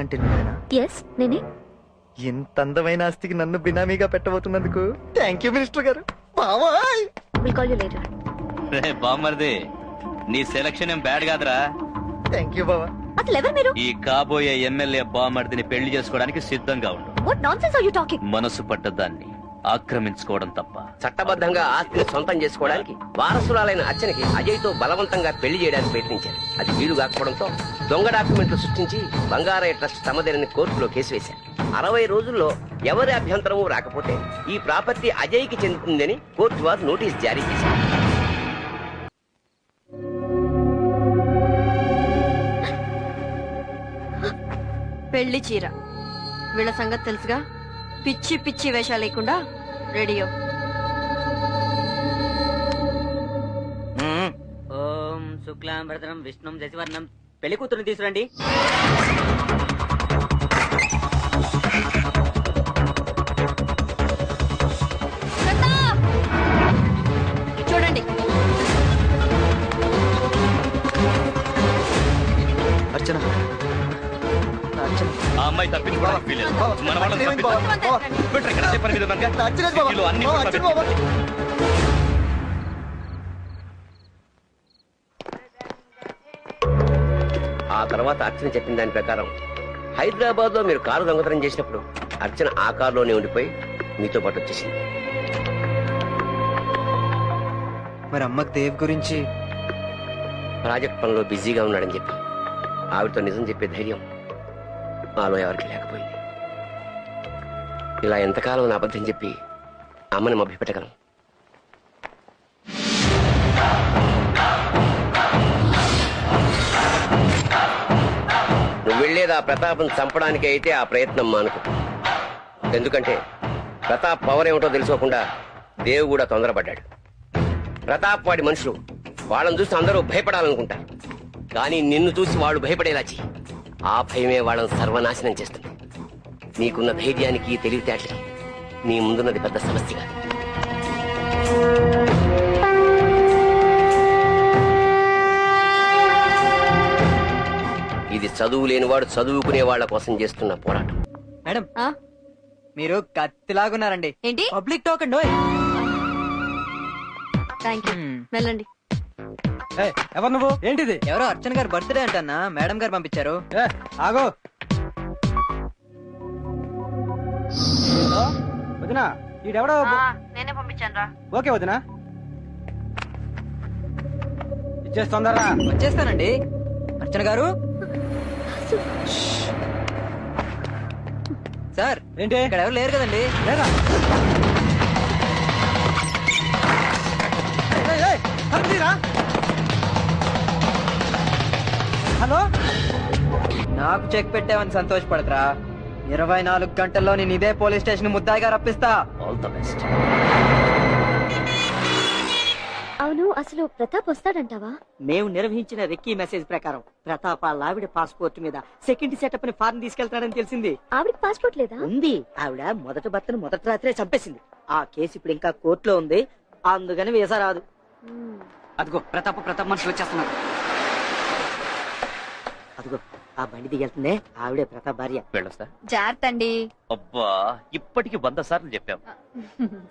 అంటే నువ్వేనా? ఎస్ నేనే. ఇంత అందమైన ఆస్తికి నన్ను బినామీగా పెట్టబోతున్నందుకు థ్యాంక్ యూ మినిస్టర్ గారు. బావాయ్ విల్ కాల్ యు లేటర్. రే బామ్మర్ది, నీ సెలక్షన్ ఏం బ్యాడ్ కాదురా. థ్యాంక్ యూ బావా. అసలు ఎవరు మీరు? ఈ కాబోయే ఎమ్మెల్యే బామ్మర్దిని పెళ్లి చేసుకోవడానికి సిద్ధంగా ఉండు. What nonsense are you talking? మనసు పడ్డదాన్ని ఆక్రమించుకోవడం తప్ప. చట్టబద్ధంగా ఆస్తిని సొంతం చేసుకోవడానికి వారసురాలైన అర్చనకి అజయ్ తో బలవంతంగా పెళ్లి చేయడానికి ప్రయత్నించారు. అది వీలు కాకపోవడంతో దొంగ డాక్యుమెంట్లు సృష్టించి బంగారయ్య ట్రస్ట్ తమదేనని కోర్టులో కేసు వేశారు. 60 రోజుల్లో ఎవరి అభ్యంతరమూ రాకపోతే ఈ ప్రాపర్టీ అజయ్ కి చెందుతుందని కోర్టు వారు నోటీస్ జారీ చేశారు. పెళ్లి చీర వీళ్ళ సంగతి తెలుసుగా. పిచ్చి పిచ్చి వేషాలు లేకుండా రెడీయో. ఓం శుక్లాం భరతరం విష్ణుం శశివర్ణం. పెళ్లి కూతురుని తీసుకురండి. చూడండి, అర్చన ఆ అమ్మాయి తప్పించుకోవడానికి వీలేదు. మన వాళ్ళని పెట్టరు ఇక్కడ చెప్పని మీద సిటీలో అన్ని ఆ తర్వాత అర్చన చెప్పిన దాని ప్రకారం హైదరాబాద్ లో మీరు కారు దొంగతనం చేసినప్పుడు అర్చన ఆ కారులోనే ఉండిపోయి మీతో పాటు వచ్చేసింది. మరి అమ్మకి దేవ్ గురించి? ప్రాజెక్ట్ పనిలో బిజీగా ఉన్నాడని చెప్పి ఆవిడతో నిజం చెప్పే ధైర్యం నాలో ఎవరికి లేకపోయింది. ఇలా ఎంతకాలం నా అబద్ధం చెప్పి అమ్మని మభ్యపెట్టగలను? నువ్వు వెళ్లేది ఆ ప్రతాపం చంపడానికి అయితే ఆ ప్రయత్నం మానుకో. ఎందుకంటే ప్రతాప్ పవర్ ఏమిటో తెలుసుకోకుండా దేవు కూడా తొందరపడ్డాడు. ప్రతాప్ వాడి మనుషులు, వాళ్ళని చూసి అందరూ భయపడాలనుకుంటారు. కానీ నిన్ను చూసి వాళ్ళు భయపడేలా చెయ్యి. ఆ భయమే వాళ్ళని సర్వనాశనం చేస్తుంది. నీకున్న ధైర్యానికి తెలివితేటలకి నీ ముందున్నది పెద్ద సమస్య కాదు. ఇది చదువు లేనివాడు చదువుకునే వాళ్ళ కోసం చేస్తున్న పోరాటం. మేడం మీరు కత్తిలాగున్నారండి. ఏంటి? పబ్లిక్ టాక్ అండి. Thank you. వెళ్ళండి. ఎవరు నువ్వు? ఏంటిది? ఎవరో అర్చన గారు బర్త్డే అంటన్నా మేడం గారు పంపించారు. ఆగో వదినా, ఈడెవడో. నేనే పంపించాను రా. ఓకే వదినా, ఇచ్చేస్తుందరా. వచ్చేస్తానండి. అర్చన గారు. సార్ ఏంటి ఇక్కడ ఎవరు లేరు కదండి? లేదా? హలో, నాకు చెక్ పెట్టావని సంతోషపడతారా? 24 గంటల్లో నేను ఇదే పోలీస్ స్టేషన్ ముద్దాయిగా రప్పిస్తా. All the best. అవును, అసలు ప్రతాప్ వస్తాడంటావా? మేము నిర్వహించిన రెక్కీ మెసేజ్ ప్రకారం ప్రతాప్ ఆ ఆవిడ పాస్పోర్ట్ మీద సెకండ్ సెటప్ ని ఫారెన్ తీసుకెళ్తాడని తెలిసింది. ఆవిడకి పాస్పోర్ట్ లేదా? ఉంది. ఆవిడ మొదటి భర్తను మొదటి రాత్రే చంపేసింది. ఆ కేసు ఇప్పుడు ఇంకా కోర్టులో ఉంది. అందుకని వీసా రాదు. అదిగో ప్రతాప్ మనుషులు వచ్చేస్తున్నారు. అదిగో ఆ బండి దిగెళ్తుందే, ఆవిడే ప్రతాప్ భార్య. వెళ్ళొస్తా. జాగ్రత్త అండి. అబ్బా, ఇప్పటికి 100 సార్లు చెప్పాం.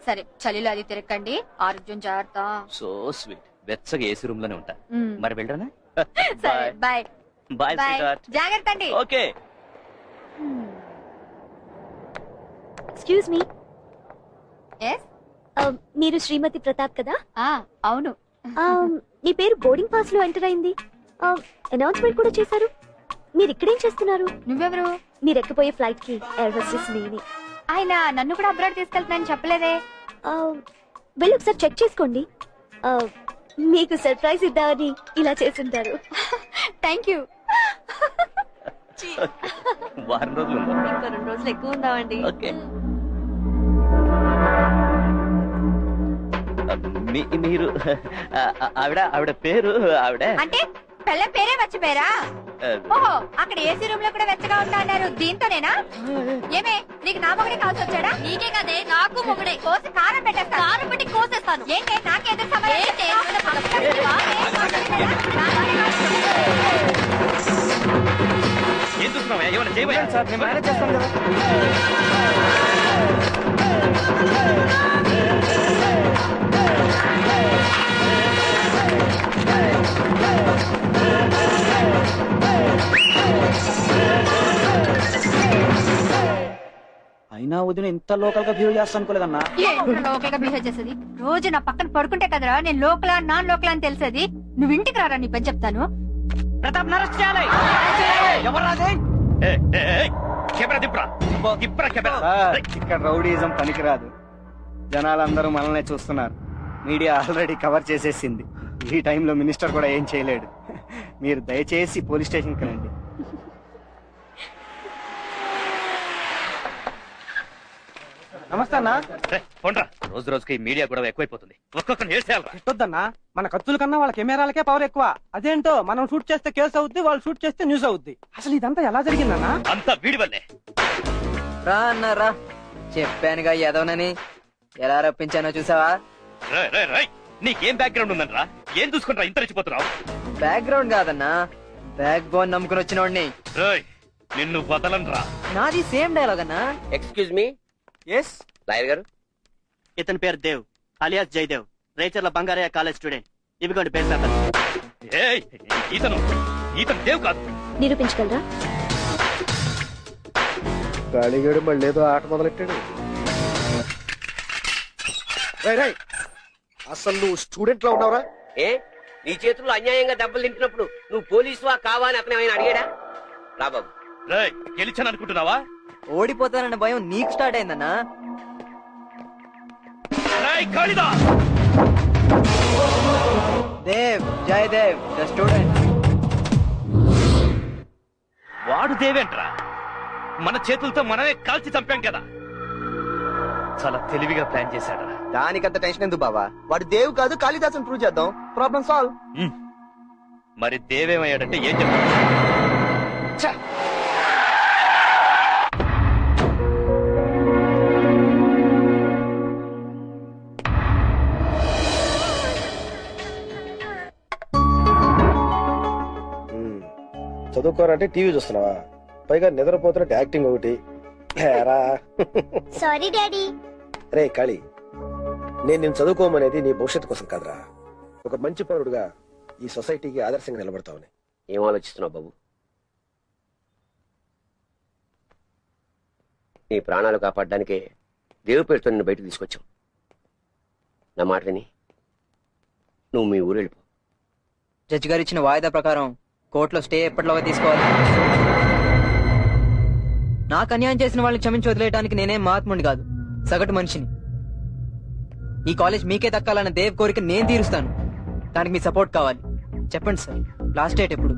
సరే, చలిలో అది తిరగండి, ఆరోగ్యం జాగ్రత్త. So sweet. వెచ్చగా ఏసీ రూమ్ లోనే ఉంటా. మరి వెళ్ళరానా? సరే, బాయ్ బాయ్ స్వీట్. జాగ్రత్త అండి. ఓకే. ఎక్స్క్యూజ్ మీ, ఎస్, మీరు శ్రీమతి ప్రతాప్ కదా? అవును. మీ పేరు బోర్డింగ్ పాస్ లో ఎంటర్ అయింది. అనౌన్స్మెంట్ కూడా చేశారు. మీరు ఇక్కడేం చేస్తున్నారు? నువ్వెవరు? మీరు ఎక్కిపోయే ఫ్లైట్ కి ఎయిర్ హోస్టెస్ నేనే. ఆయన నన్ను కూడా అబ్రాడ్ తీసుకెళ్తానని చెప్పలేదే. వెళ్ళి ఒకసారి చెక్ చేసుకోండి. మీకు సర్ప్రైజ్ ఇద్దామని ఇలా చేస్తుంటారు. Thank you. వారం రోజులు ఉందా? ఇంకా 2 రోజులు ఎక్కువ ఉందామండి. ఓకే. మీరు ఆవిడ పేరు ఆవిడ అంటే పెళ్ళ పేరే మర్చిపోయారా? ఓహో, అక్కడ ఏసీ రూమ్ లో కూడా వెచ్చగా ఉంటా అన్నారు. దీంతోనేనా? ఏమే, నీకు నా మొగుడే కాల్సి వచ్చాడా? నీకే కదే, నాకు మొగుడే. కోసి కారం పెట్టేస్తాను. కారం పెట్టి కోసేస్తాను. ఏంటి నాకేదో సమయం? ఏం చూస్తున్నావా ఏమైనా చేయబోయా సార్ నేను మేనేజ్ చేస్తాను కదా. అయినా వదిన ఇంత లోకల్ గా బిహేవ్ చేస్తా అనుకోలేదన్నా. లోకల్ గా బిహేవ్ చేసేది రోజు నా పక్కన పడుకుంటే కదరా నేను లోకలా నాన్ లోకలా అని తెలిసేది. నువ్వు ఇంటికి రారా నీ పని చెప్తాను. ప్రతాప్ అరెస్ట్ చేయాలి. ఎవరాదే? కెమెరా దిప్పురా దిప్పురా కెమెరా. ఇక్కడ రౌడీజం పనికిరాదు. జనాలందరూ మనల్నే చూస్తున్నారు. మీడియా ఆల్రెడీ కవర్ చేసేసింది. ఈ టైంలో మినిస్టర్ కూడా ఏం చేయలేడు. మీరు దయచేసి పోలీస్ స్టేషన్కి రండి. నమస్తే అన్నా. పోండ్రా రోజు రోజుకి మీడియా కూడా ఎక్కువైపోతుంది. ఒక్కొక్కరిని ఏడ్చేయాలరా. వద్దన్నా, మన కత్తుల కన్నా వాళ్ళ కెమెరాలకే పవర్ ఎక్కువ. అదేంటో మనం షూట్ చేస్తే కేసు అవుద్ది, వాళ్ళు షూట్ చేస్తే న్యూస్ అవుద్ది. అసలు ఇదంతా ఎలా జరిగిందన్నా? అంతా వీడి వల్లే. రా అన్నారా, చెప్పానుగా ఎదవనని. ఎలా రప్పించానో చూసావా? నీకేం బ్యాక్గ్రౌండ్ ఉందనరా? ఏం చూసుకుంటా ఇంత రెచ్చిపోతున్నావు? బ్యాక్గ్రౌండ్ కాదన్నా, బ్యాక్ బోన్ నమ్ముకుని వచ్చినోడిని. నిన్ను వదలనరా. నాది సేమ్ డైలాగ్ అన్నా. Excuse me. ఎస్ లాయర్ గారు, ఇతని పేరు Dev alias Jayadev, Recharla Bangaraiah college student. ఇవిగోండి పేరు పేపర్. ఏయ్, ఇతను దేవ్ కాదు. నిరూపించగలరా? గాలిగడు మళ్ళీ ఏదో ఆట మొదలెట్టాడు. అసలు నువ్వు స్టూడెంట్ లో ఉన్నావురా? ఏ నీ చేతుల్లో అన్యాయంగా దెబ్బలు తింటున్నప్పుడు నువ్వు పోలీసువా కావా అని అతను ఏమైనా అడిగాడా? రా బాబు. గెలిచాను అనుకుంటున్నావా? ఓడిపోతానన్న భయం నీకు స్టార్ట్ అయిందన్నా. Dev, Jayadev the student. వాడు దేవేంట్రా? మన చేతులతో మనమే కాల్చి చంపాం కదా. చాలా తెలివిగా ప్లాన్ చేశాడు. దానికంత టెన్షన్ ఎందుకు బావా? వాడు దేవు కాదు, కాళిదాసుని ప్రూవ్ చేద్దాం. Problem solve. మరి దేవేమయ్యాడంటే ఏం చెప్తాడు? చదువుకోరంటే టీవీ చూస్తున్నావా? పైగా నిద్రపోతున్నట్టు యాక్టింగ్ ఒకటి. Sorry daddy. రే కాళీ, నేను చదువుకోమనేది నీ భవిష్యత్తు కోసం కాదురా, ఒక మంచి పౌరుడుగా ఈ సొసైటీకి ఆదర్శంగా నిలబడతావని. ఏం ఆలోచిస్తున్నావు బాబు? నీ ప్రాణాలు కాపాడడానికే దేవు పేరుతో నిన్ను బయటకు తీసుకొచ్చాం. నా మాట విని నువ్వు మీ ఊరు వెళ్ళిపో. జడ్జి గారు ఇచ్చిన వాయిదా ప్రకారం కోర్టులో స్టే ఎప్పటిలోగా తీసుకోవాలి. నాకు అన్యాయం చేసిన వాళ్ళని క్షమించి వదిలేయడానికి నేనేం మహాత్ముడిని కాదు, సగటు మనిషిని. ఈ కాలేజ్ మీకే దక్కాలన్న దేవ్ కోరిక నేను తీరుస్తాను. దానికి మీ సపోర్ట్ కావాలి. చెప్పండి సార్, లాస్ట్ డేట్ ఎప్పుడు?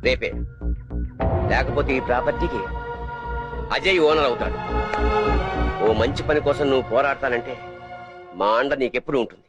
రేపే. లేకపోతే ఈ ప్రాపర్టీకి అజయ్ ఓనర్ అవుతాడు. ఓ మంచి పని కోసం నువ్వు పోరాడతానంటే మా అండ నీకెప్పుడు ఉంటుంది.